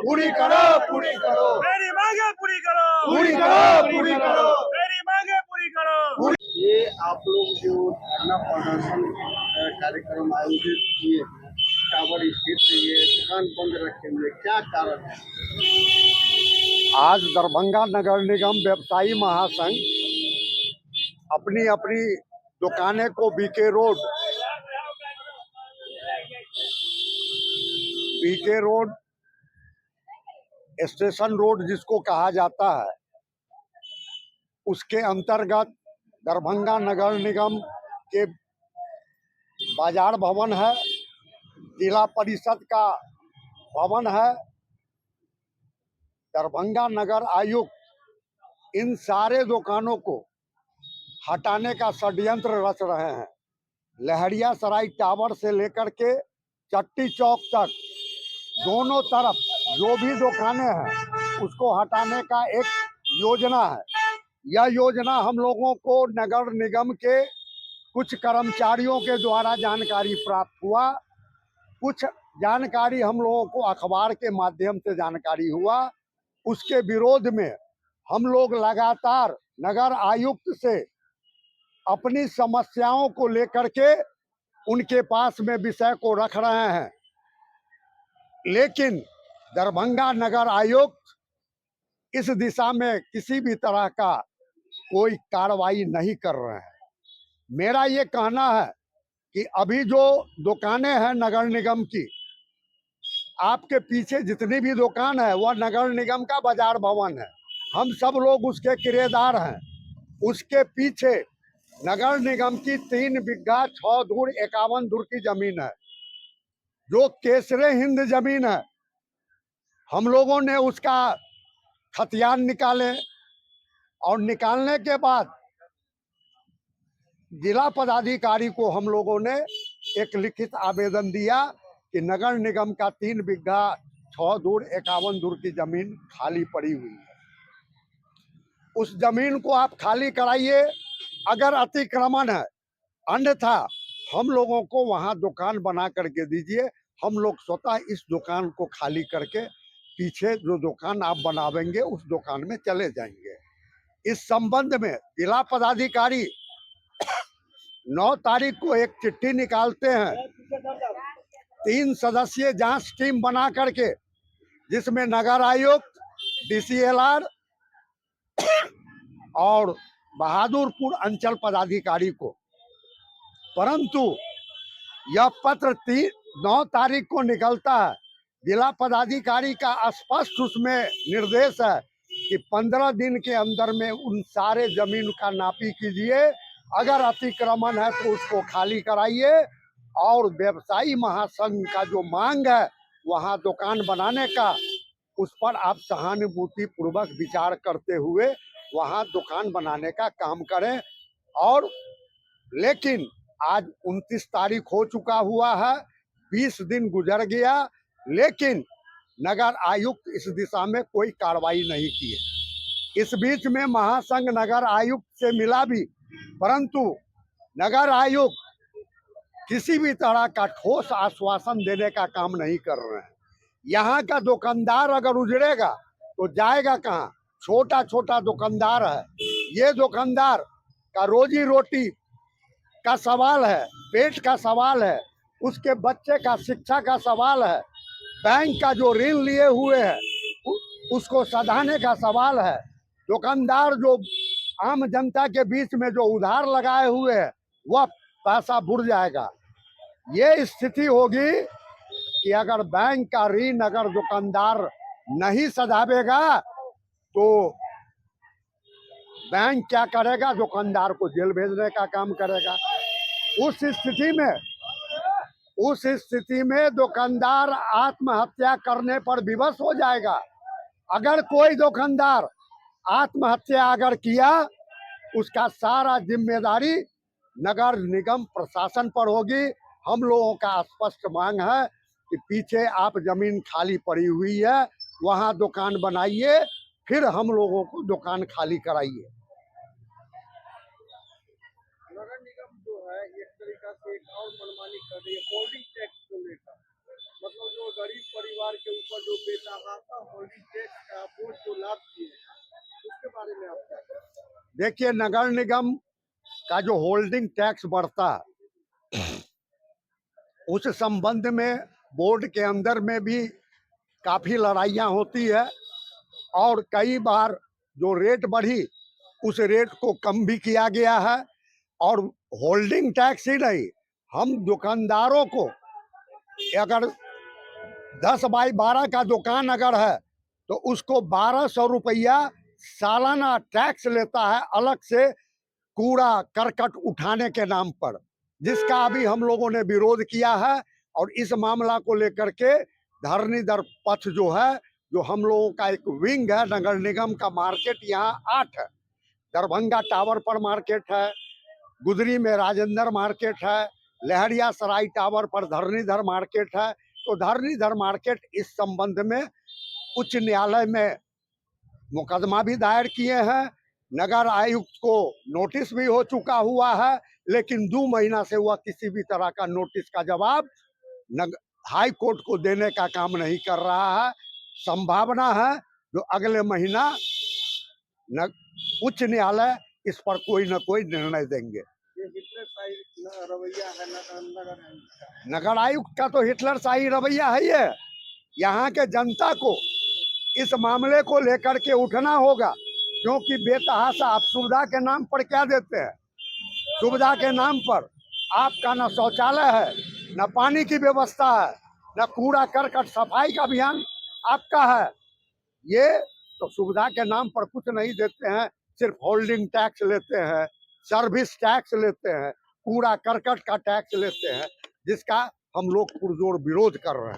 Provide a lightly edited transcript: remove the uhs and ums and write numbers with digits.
पूरी करो, पूरी करो, मेरी मांगे पूरी करो, पूरी करो, पूरी करो, मेरी मांगे पूरी करो। ये आप लोग जो धरना प्रदर्शन कार्यक्रम आयोजित किए हैं, टावर स्थित ये दुकान बंद रखे हुए, क्या कारण है? आज दरभंगा नगर निगम व्यवसायी महासंघ अपनी अपनी दुकानें को बीके रोड स्टेशन रोड जिसको कहा जाता है, उसके अंतर्गत दरभंगा नगर निगम के बाजार भवन है, जिला परिषद का भवन है, दरभंगा नगर आयुक्त इन सारे दुकानों को हटाने का षड्यंत्र रच रहे हैं। लहरिया सराय टावर से लेकर के चट्टी चौक तक दोनों तरफ जो भी दुकानें हैं उसको हटाने का एक योजना है। यह योजना हम लोगों को नगर निगम के कुछ कर्मचारियों के द्वारा जानकारी प्राप्त हुआ, कुछ जानकारी हम लोगों को अखबार के माध्यम से जानकारी हुआ। उसके विरोध में हम लोग लगातार नगर आयुक्त से अपनी समस्याओं को लेकर के उनके पास में विषय को रख रहे हैं, लेकिन दरभंगा नगर आयुक्त इस दिशा में किसी भी तरह का कोई कार्रवाई नहीं कर रहे हैं। मेरा ये कहना है कि अभी जो दुकानें हैं नगर निगम की, आपके पीछे जितनी भी दुकान है वह नगर निगम का बाजार भवन है, हम सब लोग उसके किराएदार हैं। उसके पीछे नगर निगम की 3 बिघा 6 धूर 51 धूर की जमीन है, जो केसरे हिंद जमीन है। हम लोगों ने उसका खतियान निकाले और निकालने के बाद जिला पदाधिकारी को हम लोगों ने एक लिखित आवेदन दिया कि नगर निगम का 3 बिघा 6 धूर 51 धूर की जमीन खाली पड़ी हुई है, उस जमीन को आप खाली कराइए अगर अतिक्रमण है, अन्यथा हम लोगों को वहां दुकान बना करके दीजिए। हम लोग स्वतः इस दुकान को खाली करके पीछे जो दुकान आप बनावेंगे उस दुकान में चले जाएंगे। इस संबंध में जिला पदाधिकारी 9 तारीख को एक चिट्ठी निकालते हैं, 3 सदस्यीय जांच टीम बना करके, जिसमें नगर आयुक्त, DCLR और बहादुरपुर अंचल पदाधिकारी को, परंतु यह पत्र 9 तारीख को निकलता है। जिला पदाधिकारी का स्पष्ट उसमें निर्देश है कि 15 दिन के अंदर में उन सारे जमीन का नापी कीजिए, अगर अतिक्रमण है तो उसको खाली कराइए, और व्यवसायी महासंघ का जो मांग है वहां दुकान बनाने का, उस पर आप सहानुभूति पूर्वक विचार करते हुए वहां दुकान बनाने का काम करें। और लेकिन आज 29 तारीख हो चुका हुआ है, 20 दिन गुजर गया, लेकिन नगर आयुक्त इस दिशा में कोई कार्रवाई नहीं की है। इस बीच में महासंघ नगर आयुक्त से मिला भी, परंतु नगर आयुक्त किसी भी तरह का ठोस आश्वासन देने का काम नहीं कर रहे हैं। यहाँ का दुकानदार अगर उजड़ेगा तो जाएगा कहाँ? छोटा छोटा दुकानदार है, ये दुकानदार का रोजी रोटी का सवाल है, पेट का सवाल है, उसके बच्चे का शिक्षा का सवाल है, बैंक का जो ऋण लिए हुए है उसको सधाने का सवाल है। दुकानदार जो आम जनता के बीच में जो उधार लगाए हुए है वह पैसा बुड़ जाएगा। ये स्थिति होगी कि अगर बैंक का ऋण अगर दुकानदार नहीं सधावेगा तो बैंक क्या करेगा? दुकानदार को जेल भेजने का काम करेगा। उस स्थिति में दुकानदार आत्महत्या करने पर विवश हो जाएगा। अगर कोई दुकानदार आत्महत्या अगर किया, उसका सारा जिम्मेदारी नगर निगम प्रशासन पर होगी। हम लोगों का स्पष्ट मांग है कि पीछे आप जमीन खाली पड़ी हुई है, वहां दुकान बनाइए, फिर हम लोगों को दुकान खाली कराइए। नगर निगम जो है एक तरीका से एक और मनमानी कर रही है होल्डिंग टैक्स को लेकर, मतलब जो गरीब परिवार परिवार के ऊपर जो बेतहाशा होल्डिंग टैक्स का बोझ जो लाद दिए हैं, उसके बारे में आप क्या कहें? देखिए, नगर निगम का जो होल्डिंग टैक्स बढ़ता है, उस संबंध में बोर्ड के अंदर में भी काफी लड़ाइयाँ होती है और कई बार जो रेट बढ़ी उस रेट को कम भी किया गया है। और होल्डिंग टैक्स ही नहीं, हम दुकानदारों को अगर 10 बाई 12 का दुकान अगर है तो उसको 1200 रुपया सालाना टैक्स लेता है अलग से कूड़ा करकट उठाने के नाम पर, जिसका अभी हम लोगों ने विरोध किया है। और इस मामला को लेकर के धरणीधर पथ जो है, जो हम लोगों का एक विंग है, नगर निगम का मार्केट यहाँ 8 है। दरभंगा टावर पर मार्केट है, गुदरी में राजेंद्र मार्केट है, लहरिया सराय टावर पर धरणीधर मार्केट है। तो धरणीधर मार्केट इस संबंध में उच्च न्यायालय में मुकदमा भी दायर किए हैं, नगर आयुक्त को नोटिस भी हो चुका हुआ है, लेकिन 2 महीना से वह किसी भी तरह का नोटिस का जवाब हाई कोर्ट को देने का काम नहीं कर रहा है। संभावना है जो अगले महीना उच्च न्यायालय इस पर कोई न कोई निर्णय देंगे। ये हिटलरशाही रवैया है नगर नगर आयुक्त का तो हिटलरशाही रवैया है ये। यहाँ के जनता को इस मामले को लेकर के उठना होगा, क्योंकि बेतहाशा आप सुविधा के नाम पर क्या देते हैं? सुविधा के नाम पर आपका न शौचालय है, न पानी की व्यवस्था है, न कूड़ा करकट सफाई का अभियान आपका है। ये तो सुविधा के नाम पर कुछ नहीं देते हैं, सिर्फ होल्डिंग टैक्स लेते हैं, सर्विस टैक्स लेते हैं, कूड़ा करकट का टैक्स लेते हैं, जिसका हम लोग पुरजोर विरोध कर रहे हैं।